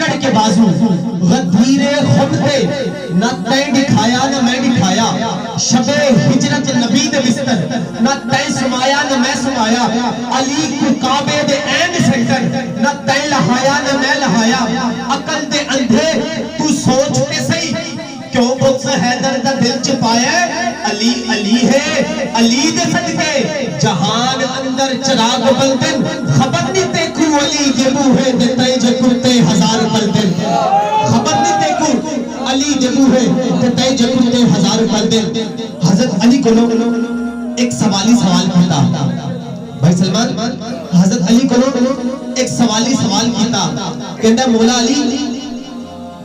پکڑ کے بازو غدیر خود تے نہ تے دکھایا نہ میں دکھایا شب ہجرت نبی دے بستر نہ تے سمایا نہ میں سمایا علی کو کعبے دے این سینٹر نہ تے لہایا نہ میں لہایا عقل دے اندھے تو سوچ تے صحیح کیوں بغض حیدر دا دل چپایا علی علی ہے علی دے صدقے جہان اندر چراغ بلدن خبر نہیں تے کو علی دے بوہے دے تے جکرتے ہزار بلدن خبر نہیں تے کو علی دے بوہے دے تے جکرتے ہزار بلدن حضرت علی کو ایک سوالی سوال کیتا بھائی سلمان حضرت علی کو ایک سوالی سوال کیتا کہندا مولا علی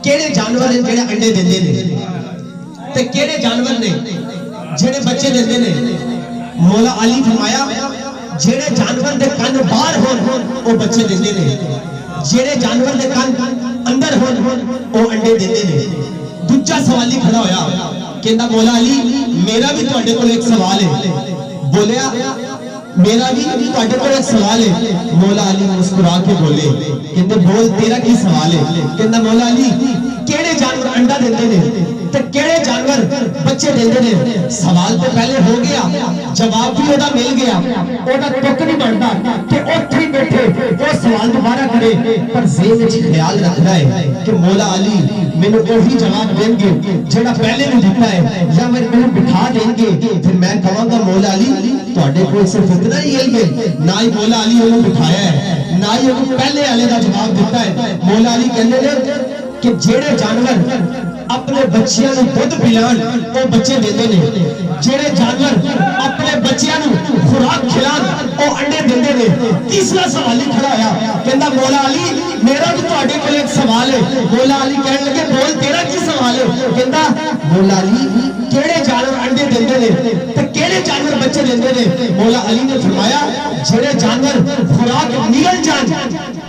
کیڑے جانور ہیں جڑے انڈے دیندے نے تے کیڑے جانور نے جڑے بچے دیندے نے مولا علی فرمایا جڑے جانور دے کان باہر ہون او بچے دیندے نے جڑے جانور دے کان اندر ہون او انڈے دیندے نے دوجا سوالی کھڑا ہویا کہندا مولا علی میرا بھی تواڈے کول ایک سوال ہے بولیا میرا بھی تواڈے کول ایک سوال ہے مولا علی مسکرا کے بولے کہندے بول تیرا کی سوال ہے کہندا مولا علی کیڑے جانور انڈا دیندے نے تے کیڑے جانور بچے دیندے نے سوال تو پہلے ہو گیا جواب بھی اودا مل گیا اودا ٹک نہیں بندا کہ اوتھے ہی بیٹھے وہ سوال دوبارہ کرے پر ذہن وچ خیال رکھنا ہے کہ مولا علی مینوں وہی جواب دیں گے جڑا پہلے نے دتا ہے یا مینوں بٹھا دیں گے پھر میں کہاں گا مولا علی تواڈے کول صرف اتنا ہی علم ہے نہ ہی مولا علی انہوں بٹھایا ہے نہ ہی انہوں پہلے والے دا جواب دیتا ہے مولا علی کہندے نے کہ جڑے جانور اپنے بچیاں نوں دودھ پلان او بچے دیندے نے جڑے جانور اپنے بچیاں نوں خوراک کھلان او انڈے دیندے نے تیسرا سوال ہی کھڑا ہویا کہندا مولا علی میرا بھی تواڈے کول ایک سوال ہے مولا علی کہن لگے بول تیرا کی سوال ہے کہندا مولا علی کیڑے جانور انڈے دیندے نے تے کیڑے جانور بچے دیندے نے مولا علی نے فرمایا جڑے جانور خوراک نگل جان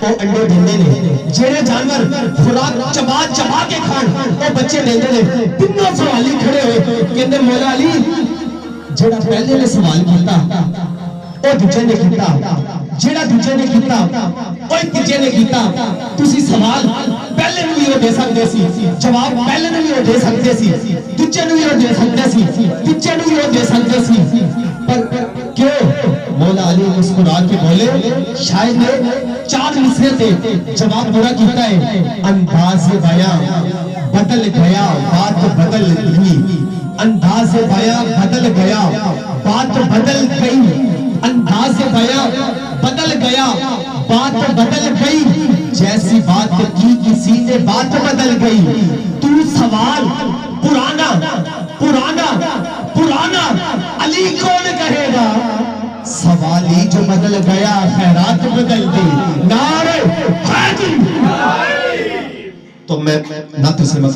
او انڈے دیندے نے جڑے جانور خوراک چبا چبا کے کھان او بچے دیندے نے تینوں سوال ہی کھڑے ہوئے کہندے مولا علی جڑا پہلے نے سوال کیتا او دوجے نے کیتا جڑا دوجے نے کیتا او تیجے نے کیتا تسی سوال پہلے نوں بھی دے سکدے سی جواب پہلے نوں بھی دے سکدے سی دوجے نوں بھی دے سکدے سی تیجے نوں بھی دے سکدے سی پر کیوں مولا علی مسکرا کے بولے شاید چار مصرے تے جواب پورا کیتا ہے انداز بیاں بدل گیا بات بدل گئی انداز بیاں بدل گیا بات بدل گئی انداز بیاں بدل گیا بات بدل گئی جیسی بات کی کسی نے بات بدل گئی تو سوال پرانا پرانا پرانا علی کون کہے گا سوالی جو بدل گیا خیرات بدل دی نعرہ حیدر تو میں نہ تو سے